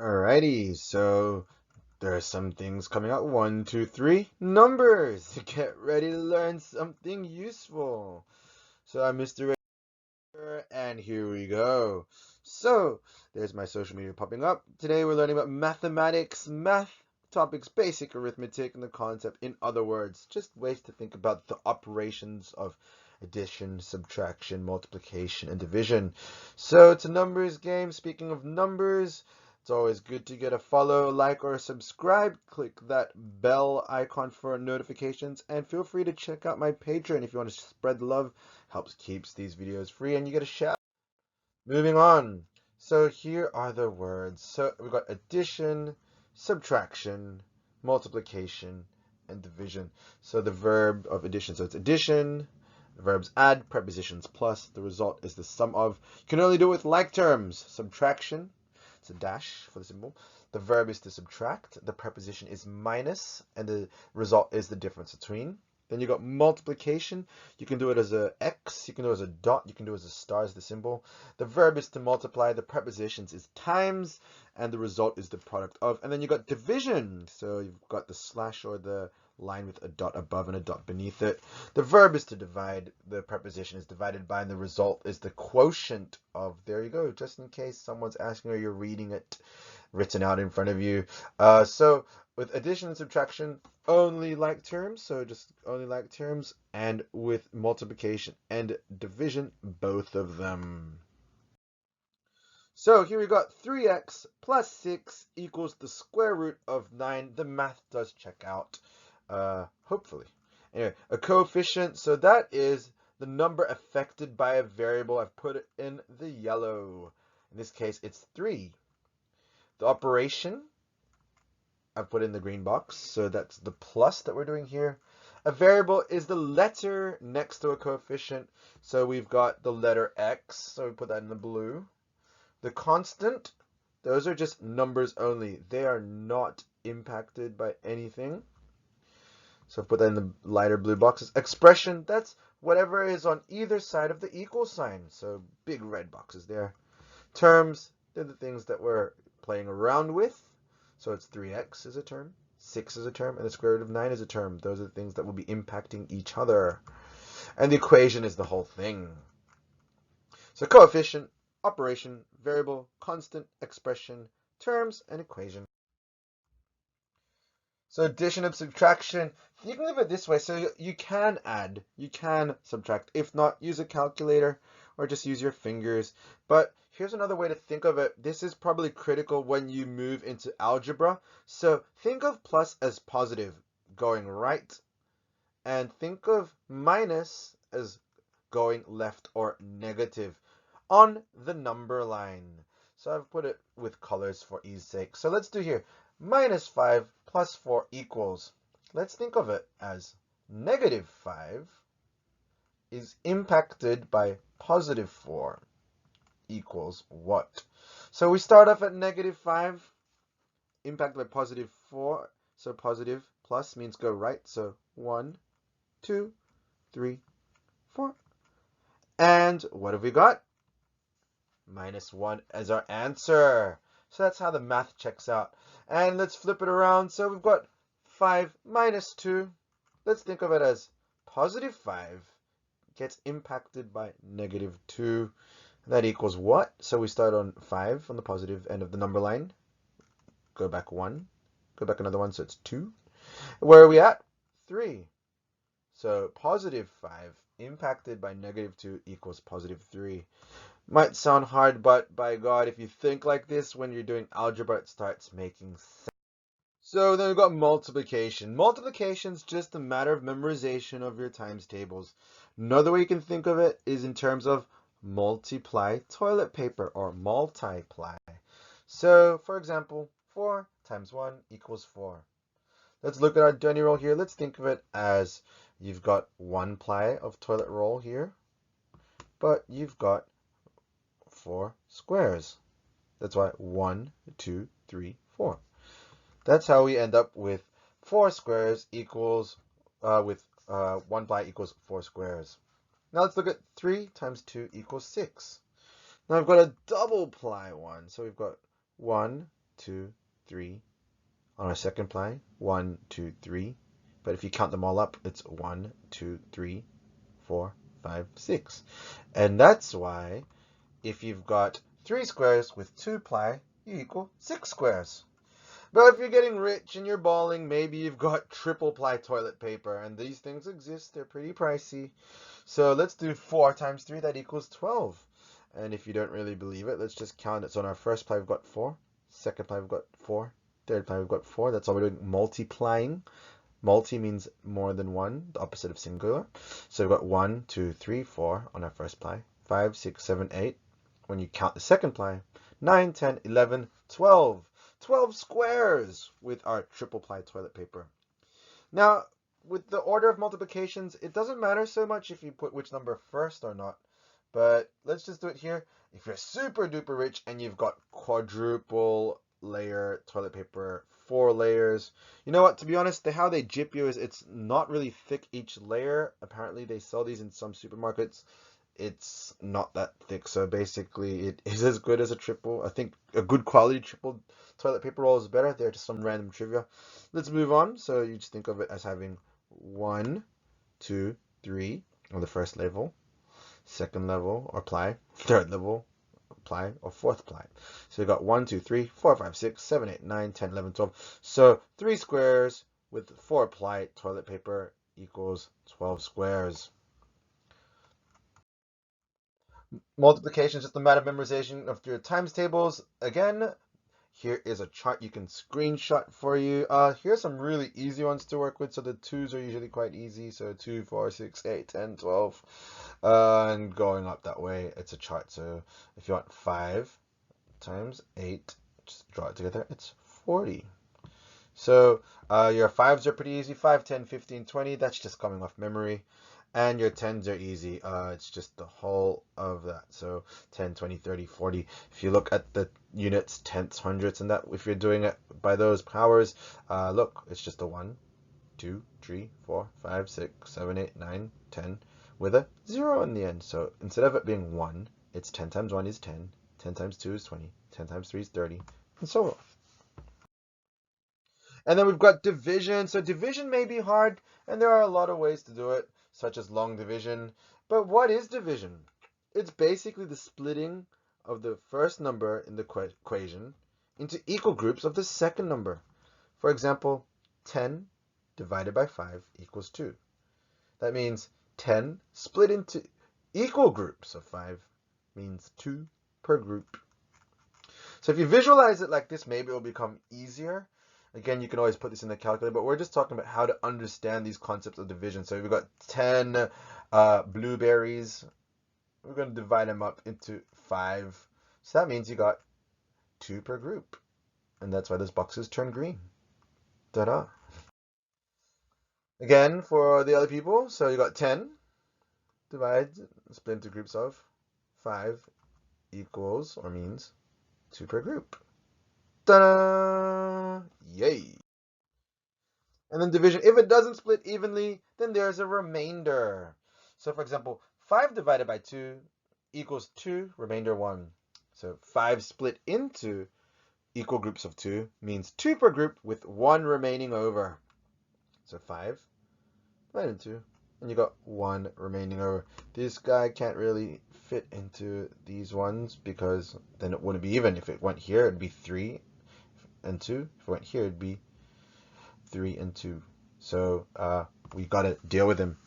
Alrighty, so there are some things coming up. 1, 2, 3, numbers. Get ready to learn something useful. So I'm MrRAYtheteacher, and here we go. So there's my social media popping up. Today we're learning about mathematics, math topics, basic arithmetic, and the concept. In other words, just ways to think about the operations of addition, subtraction, multiplication, and division. So it's a numbers game. Speaking of numbers, it's always good to get a follow, like, or subscribe. Click that bell icon for notifications, and feel free to check out my Patreon if you want to spread love. Helps keeps these videos free, and you get a shout. Moving on. So here are the words. So we've got addition, subtraction, multiplication, and division. So the verb of addition. So it's addition. The verbs add, prepositions plus. The result is the sum of. You can only do it with like terms. Subtraction. It's a dash for the symbol. The verb is to subtract. The preposition is minus, and the result is the difference between. Then you got multiplication. You can do it as a X, you can do it as a dot, you can do it as a star as the symbol. The verb is to multiply, the prepositions is times, and the result is the product of. And then you got division. So you've got the slash or the line with a dot above and a dot beneath it. The verb is to divide, the preposition is divided by, and the result is the quotient of. There you go, just in case someone's asking or you're reading it written out in front of you. So with addition and subtraction, only like terms, so just only like terms, and with multiplication and division, both of them. So here we got 3x plus 6 equals the square root of 9. The math does check out, hopefully. Anyway, a coefficient, so that is the number affected by a variable. I've put it in the yellow. In this case, it's 3. The operation, I've put in the green box, so that's the plus that we're doing here. A variable is the letter next to a coefficient, so we've got the letter x, so we put that in the blue. The constant, those are just numbers only. They are not impacted by anything. So put that in the lighter blue boxes. Expression, that's whatever is on either side of the equal sign. So big red boxes there. Terms, they're the things that we're playing around with. So it's 3x is a term, 6 is a term, and the square root of 9 is a term. Those are the things that will be impacting each other. And the equation is the whole thing. So coefficient, operation, variable, constant, expression, terms, and equation. So addition and subtraction, you can think of it this way. So you can add, you can subtract. If not, use a calculator or just use your fingers. But here's another way to think of it. This is probably critical when you move into algebra. So think of plus as positive, going right, and think of minus as going left or negative on the number line. So I've put it with colors for ease sake. So let's do here. Minus 5 plus 4 equals, let's think of it as negative 5 is impacted by positive 4 equals what? So we start off at negative 5, impacted by positive 4. So positive plus means go right. So 1, 2, 3, 4. And what have we got? Minus 1 as our answer. So that's how the math checks out. And let's flip it around. So we've got 5 minus 2. Let's think of it as positive 5 gets impacted by negative 2. That equals what? So we start on 5 on the positive end of the number line. Go back 1. Go back another 1, so it's 2. Where are we at? 3. So positive 5 impacted by negative 2 equals positive 3. Might sound hard, but by God, if you think like this when you're doing algebra, it starts making sense. So then we've got multiplication. Multiplication's just a matter of memorization of your times tables. Another way you can think of it is in terms of multiply toilet paper or multiply. So, for example, 4 times 1 equals 4. Let's look at our dunny roll here. Let's think of it as you've got 1 ply of toilet roll here, but you've got 4 squares. That's why 1, 2, 3, 4. That's how we end up with 4 squares equals, 1 ply equals 4 squares. Now let's look at 3 times 2 equals 6. Now I've got a double ply one. So we've got 1, 2, 3. On our second ply, 1, 2, 3. But if you count them all up, it's 1, 2, 3, 4, 5, 6. And that's why if you've got 3 squares with 2 ply, you equal 6 squares. But if you're getting rich and you're balling, maybe you've got triple ply toilet paper, and these things exist. They're pretty pricey. So let's do 4 times 3. That equals 12. And if you don't really believe it, let's just count it. So on our first ply, we've got 4. Second ply, we've got 4. Third ply, we've got 4. That's all we're doing, multiplying. Multi means more than one, the opposite of singular. So we've got 1, 2, 3, 4 on our first ply. 5, 6, 7, 8. When you count the second ply, 9, 10, 11, 12. 12 squares with our triple ply toilet paper. Now, with the order of multiplications, it doesn't matter so much if you put which number first or not. But let's just do it here. If you're super duper rich and you've got quadruple layer toilet paper, 4 layers, you know what, to be honest, how they jip you is it's not really thick each layer. Apparently they sell these in some supermarkets. It's not that thick, so basically it is as good as a triple. I think a good quality triple toilet paper roll is better. They're just some random trivia. Let's move on. So you just think of it as having 1, 2, 3 on the first level, second level or ply, third level ply, or fourth ply. So you got 1, 2, 3, 4, 5, 6, 7, 8, 9, 10, 11, 12. So 3 squares with 4 ply toilet paper equals 12 squares. Multiplication is just a matter of memorization of your times tables. Again, here is a chart you can screenshot for you. Here's some really easy ones to work with. So the 2's are usually quite easy. So 2, 4, 6, 8, 10, 12. And going up that way, it's a chart. So if you want 5 times 8, just draw it together, it's 40. So your 5's are pretty easy. 5, 10, 15, 20. That's just coming off memory. And your 10s are easy. It's just the whole of that. So 10, 20, 30, 40. If you look at the units, tenths, hundredths, and that, if you're doing it by those powers, look, it's just a 1, 2, 3, 4, 5, 6, 7, 8, 9, 10 with a 0 in the end. So instead of it being 1, it's 10 times 1 is 10. 10 times 2 is 20. 10 times 3 is 30. And so on. And then we've got division. So division may be hard, and there are a lot of ways to do it, such as long division. But what is division? It's basically the splitting of the first number in the equation into equal groups of the second number. For example, 10 divided by 5 equals 2. That means 10 split into equal groups of 5 means 2 per group. So if you visualize it like this, maybe it will become easier. Again, you can always put this in the calculator, but we're just talking about how to understand these concepts of division. So we've got 10 blueberries. We're going to divide them up into 5. So that means you got 2 per group. And that's why those boxes turn green. Ta-da. Again, for the other people, so you got 10 split into groups of 5 equals, or means, 2 per group. Ta-da! Yay! And then division, if it doesn't split evenly, then there's a remainder. So for example, 5 divided by 2 equals 2, remainder 1. So 5 split into equal groups of 2 means 2 per group with 1 remaining over. So 5 divided into 2, and you got 1 remaining over. This guy can't really fit into these ones because then it wouldn't be even. If it went here, it'd be 3 and 2. If it went here, it'd be 3 and 2. So we got to deal with him.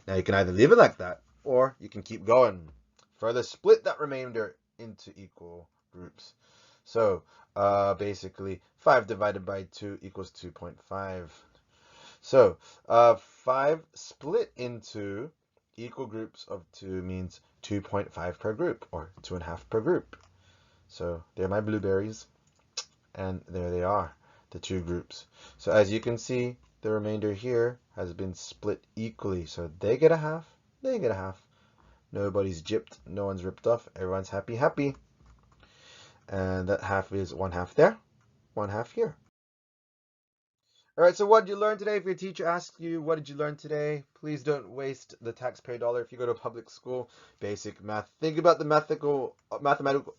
Now you can either leave it like that, or you can keep going. Further split that remainder into equal groups. So basically 5 divided by 2 equals 2.5. So 5 split into equal groups of 2 means 2.5 per group, or 2.5 per group. So they're my blueberries, and there they are, the 2 groups. So as you can see, the remainder here has been split equally. So they get a half, they get a half. Nobody's gypped, no one's ripped off, everyone's happy, happy. And that half is 1/2 there, 1/2 here. All right, so what did you learn today? If your teacher asks you, what did you learn today? Please don't waste the taxpayer dollar. If you go to public school, basic math, think about the mathematical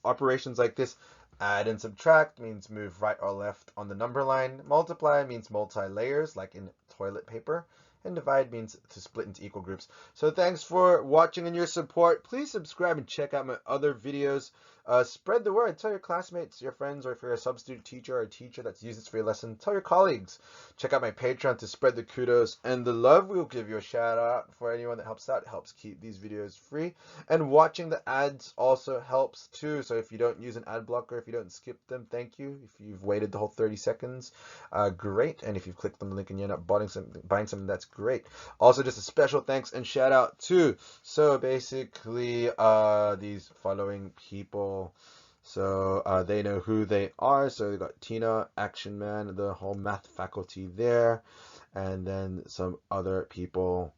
operations like this. Add and subtract means move right or left on the number line. Multiply means multi-layers, like in toilet paper. And divide means to split into equal groups. So thanks for watching and your support. Please subscribe and check out my other videos. Spread the word. Tell your classmates, your friends, or if you're a substitute teacher or a teacher that's used this for your lesson, tell your colleagues. Check out my Patreon to spread the kudos and the love. We'll give you a shout out for anyone that helps out. It helps keep these videos free. And watching the ads also helps too. So if you don't use an ad blocker, if you don't skip them, thank you. If you've waited the whole 30 seconds, great. And if you've clicked on the link and you end up buying something, that's great. Also, just a special thanks and shout out to, so basically, these following people. So they know who they are. So we got Tina, Action Man, the whole math faculty there, and then some other people.